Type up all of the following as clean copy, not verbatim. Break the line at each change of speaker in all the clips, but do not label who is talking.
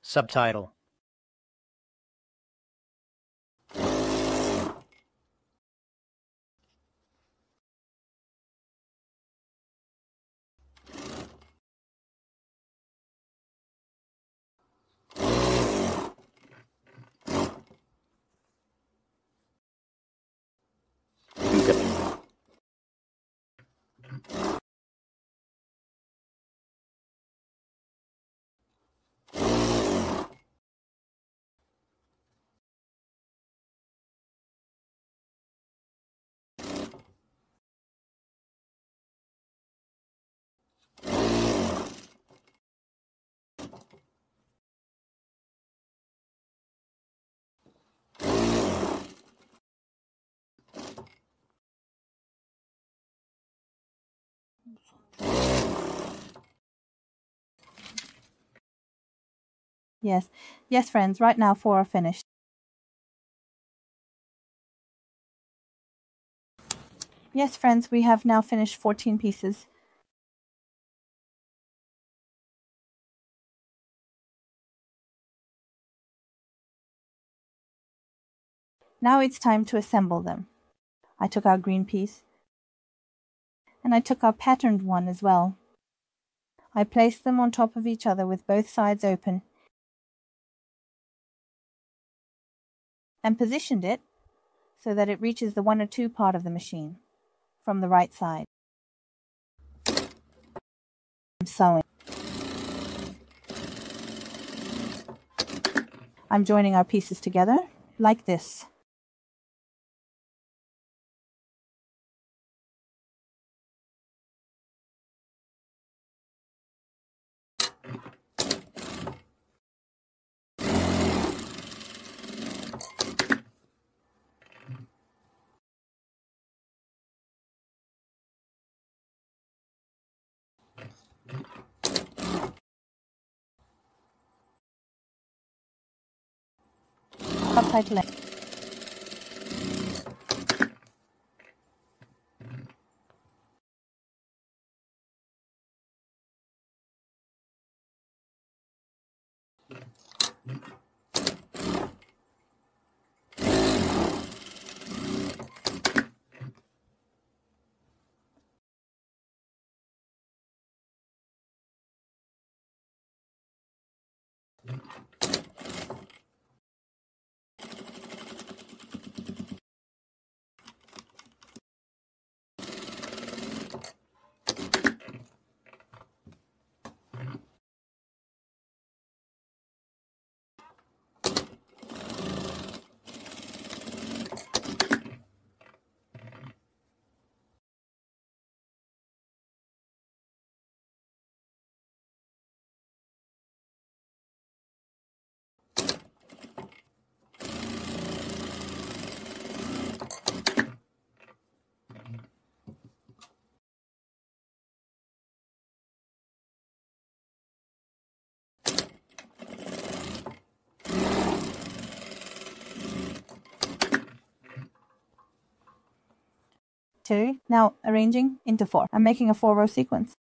Subtitle.
Yes, friends, right now 4 are finished. Yes, friends, we have now finished 14 pieces. Now it's time to assemble them. I took our green piece, and I took our patterned one as well. I placed them on top of each other with both sides open, and positioned it so that it reaches the 1 or 2 part of the machine from the right side. I'm sewing. I'm joining our pieces together like this. Subtitle. Two. Now arranging into 4. I'm making a 4-row sequence.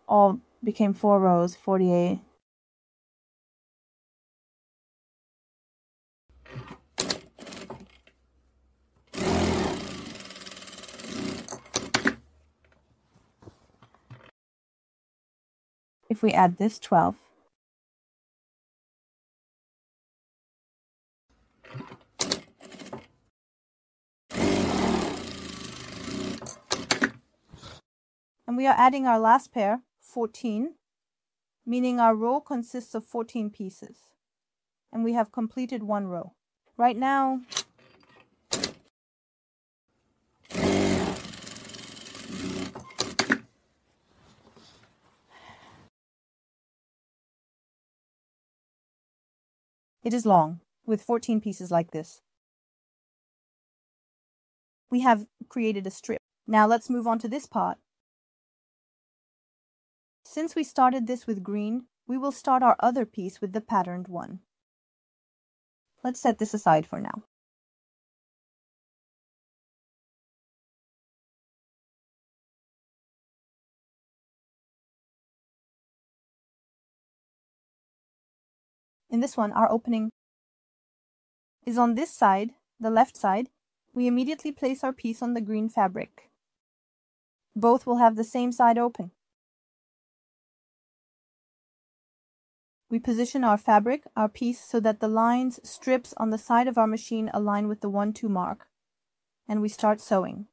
All became 4 rows, 48. If we add this, 12. And we are adding our last pair, 14, meaning our row consists of 14 pieces, and we have completed one row. Right now, it is long, with 14 pieces like this. We have created a strip. Now let's move on to this part. Since we started this with green, we will start our other piece with the patterned one. Let's set this aside for now. In this one, our opening is on this side, the left side. We immediately place our piece on the green fabric. Both will have the same side open. We position our fabric, our piece, so that the lines, strips on the side of our machine align with the 1-2 mark, and we start sewing.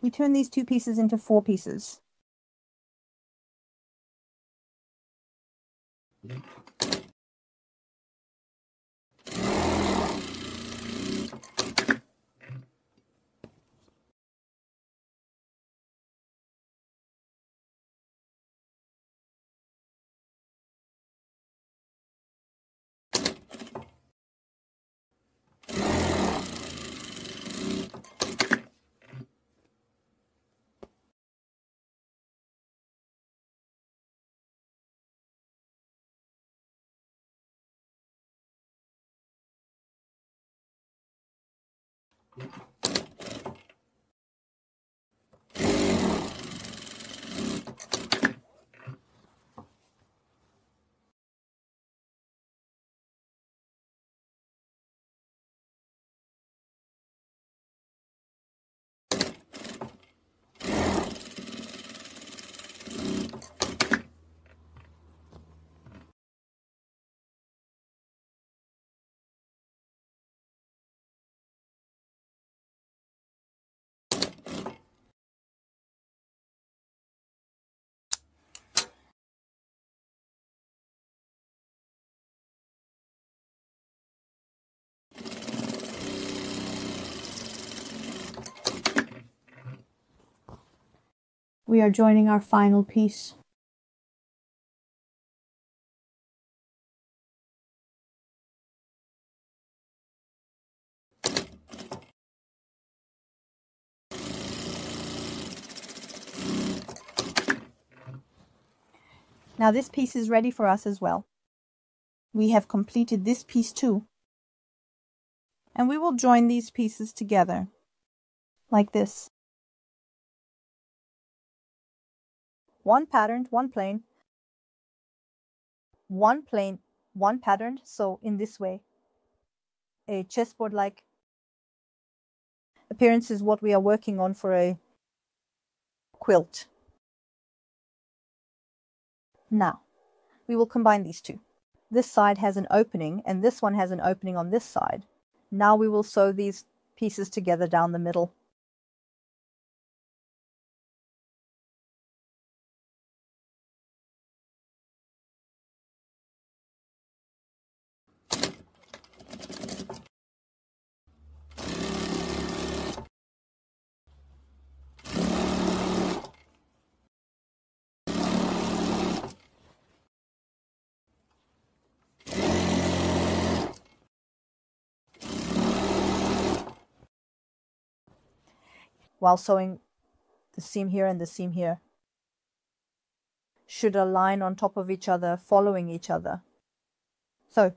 We turn these 2 pieces into 4 pieces. We are joining our final piece. Now this piece is ready for us as well. We have completed this piece too. And we will join these pieces together, like this. One patterned, one plain, one plain, one pattern, so in this way, a chessboard-like appearance is what we are working on for a quilt. Now, we will combine these two. This side has an opening, and this one has an opening on this side. Now we will sew these pieces together down the middle. While sewing the seam here and the seam here should align on top of each other, following each other. So,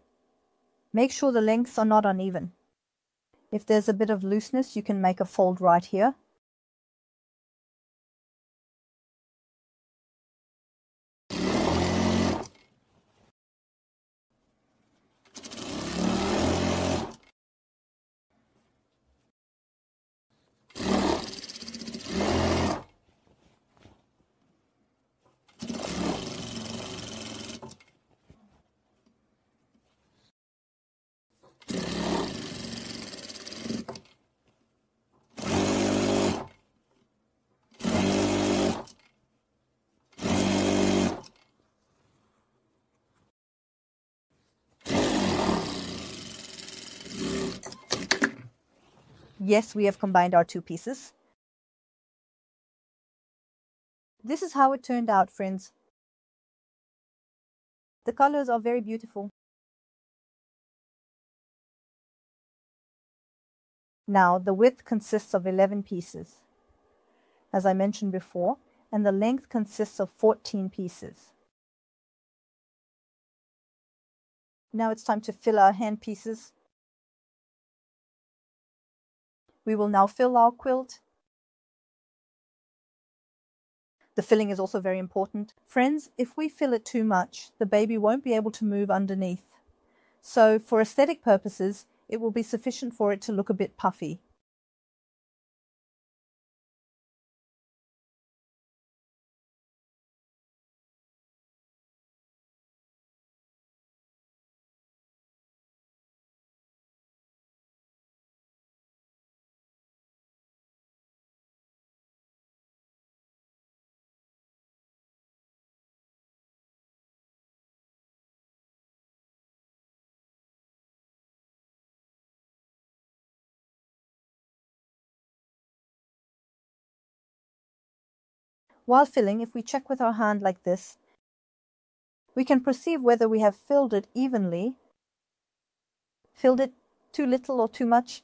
make sure the lengths are not uneven. If there's a bit of looseness, you can make a fold right here. Yes, we have combined our two pieces. This is how it turned out, friends. The colors are very beautiful. Now, the width consists of 11 pieces, as I mentioned before, and the length consists of 14 pieces. Now it's time to fill our hand pieces. We will now fill our quilt. The filling is also very important. Friends, if we fill it too much, the baby won't be able to move underneath. So for aesthetic purposes, it will be sufficient for it to look a bit puffy. While filling, if we check with our hand like this, we can perceive whether we have filled it evenly, filled it too little or too much.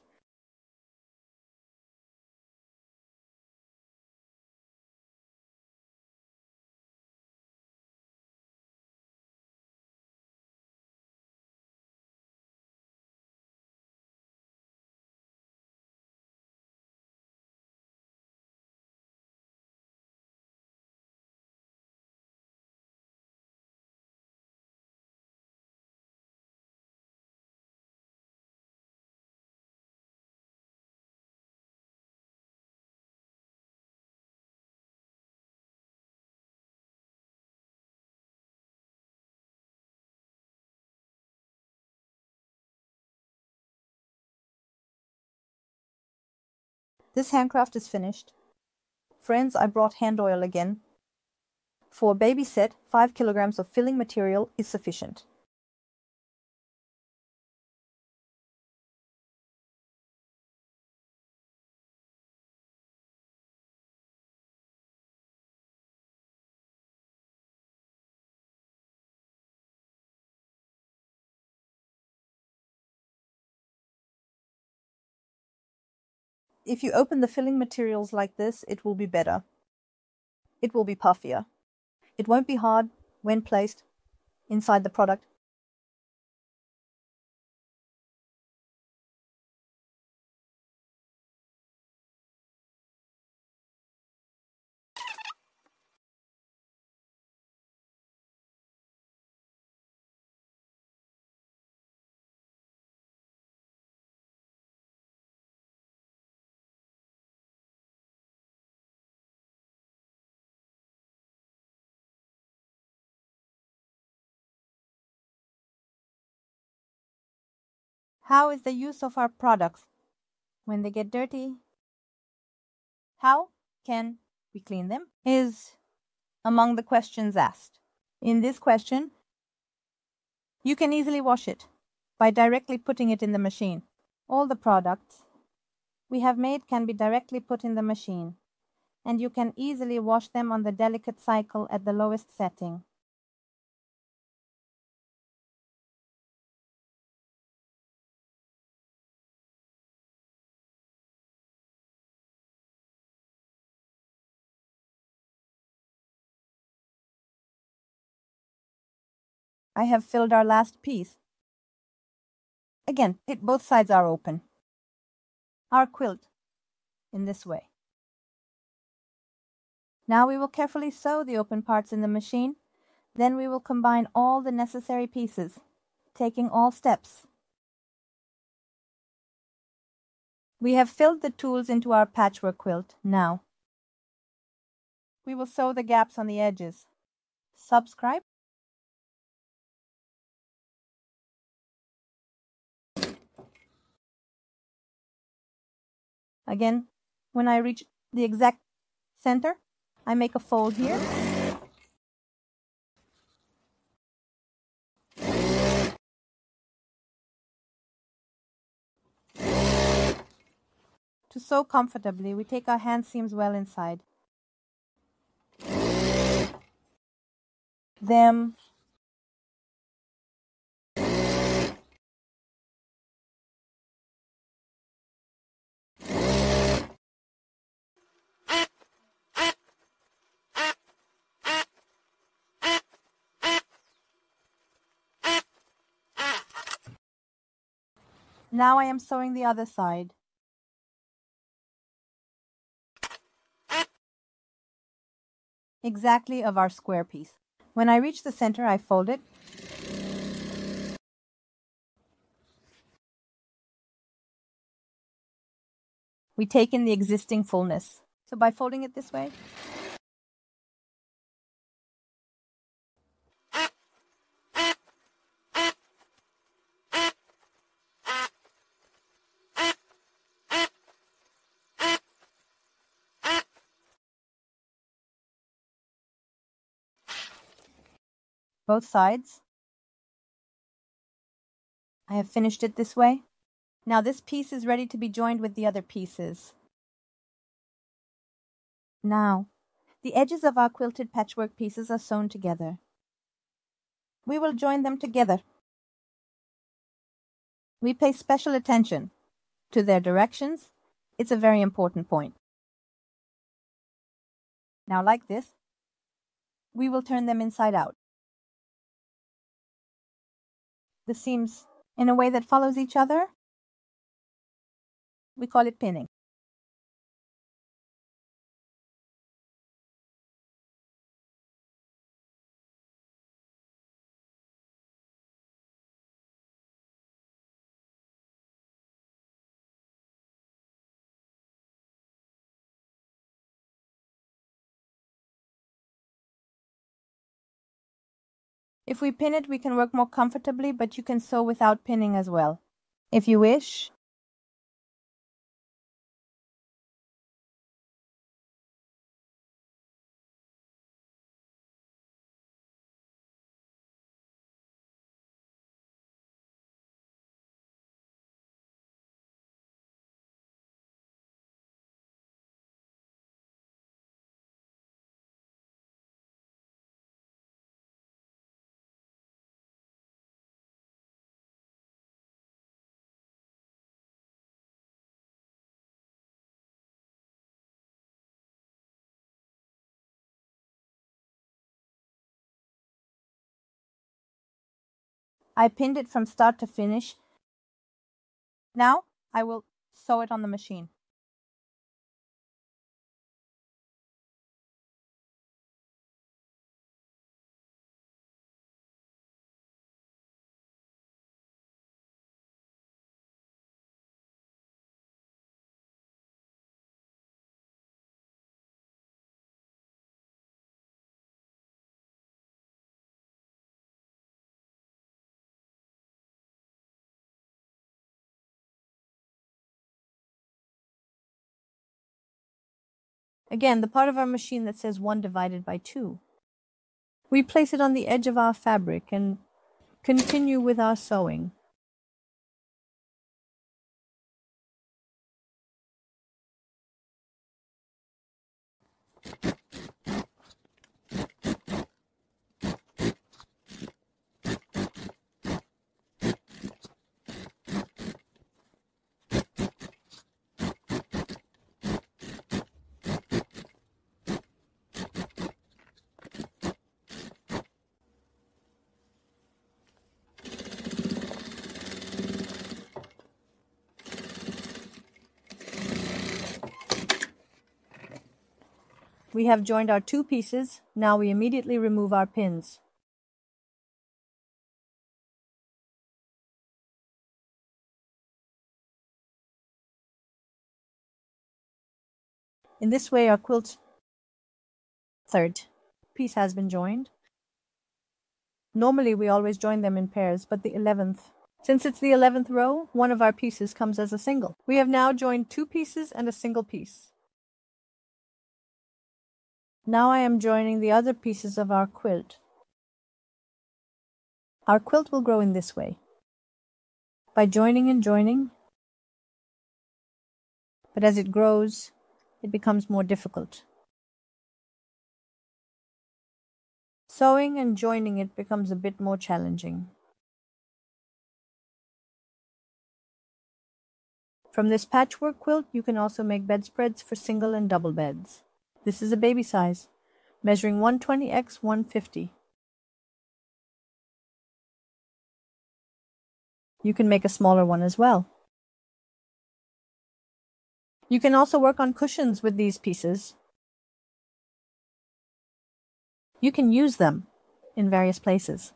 This handcraft is finished. Friends, I brought hand oil again. For a baby set, 5 kilograms of filling material is sufficient. If you open the filling materials like this, it will be better. It will be puffier. It won't be hard when placed inside the product. How is the use of our products when they get dirty? How can we clean them? Is among the questions asked. In this question, you can easily wash it by directly putting it in the machine. All the products we have made can be directly put in the machine, and you can easily wash them on the delicate cycle at the lowest setting. I have filled our last piece. Again, both sides are open. Our quilt in this way. Now we will carefully sew the open parts in the machine. Then we will combine all the necessary pieces, taking all steps. We have filled the tools into our patchwork quilt. Now we will sew the gaps on the edges. Subscribe. Again, when I reach the exact center, I make a fold here. To sew comfortably, we take our hand seams well inside. Them. Now I am sewing the other side. Exactly of our square piece. When I reach the center, I fold it. We take in the existing fullness. So by folding it this way, both sides. I have finished it this way. Now this piece is ready to be joined with the other pieces. Now, the edges of our quilted patchwork pieces are sewn together. We will join them together. We pay special attention to their directions. It's a very important point. Now, like this, we will turn them inside out. The seams in a way that follows each other. We call it pinning. If we pin it, we can work more comfortably, but you can sew without pinning as well, if you wish. I pinned it from start to finish. Now I will sew it on the machine. Again, the part of our machine that says 1 divided by 2. We place it on the edge of our fabric and continue with our sewing. We have joined our 2 pieces. Now we immediately remove our pins. In this way, our quilt's 3rd piece has been joined. Normally, we always join them in pairs, but the 11th. Since it's the 11th row, one of our pieces comes as a single. We have now joined 2 pieces and a single piece. Now I am joining the other pieces of our quilt. Our quilt will grow in this way, by joining and joining, but as it grows, it becomes more difficult. Sewing and joining it becomes a bit more challenging. From this patchwork quilt, you can also make bedspreads for single and double beds. This is a baby size, measuring 120 x 150. You can make a smaller one as well. You can also work on cushions with these pieces. You can use them in various places.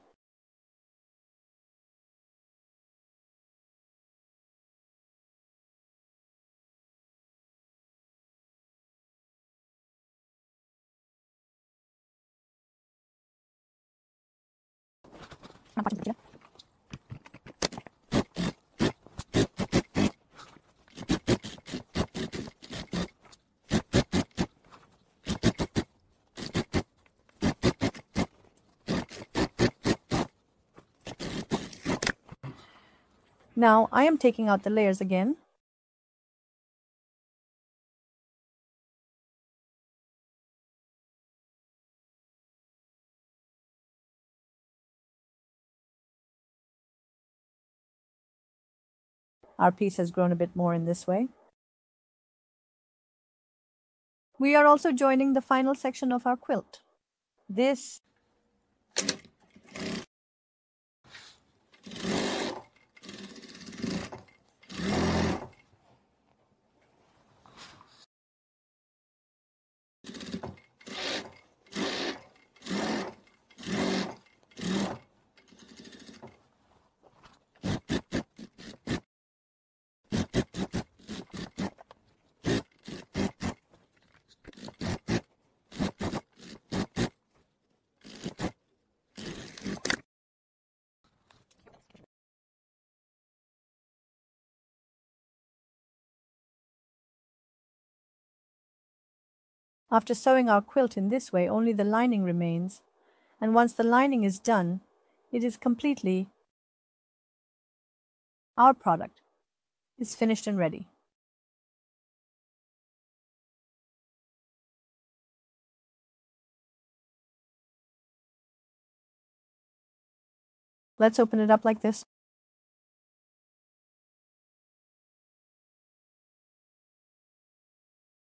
Now I am taking out the layers again. Our piece has grown a bit more in this way. We are also joining the final section of our quilt. This After sewing our quilt in this way, only the lining remains, and once the lining is done, it is completely, our product is finished and ready. Let's open it up like this.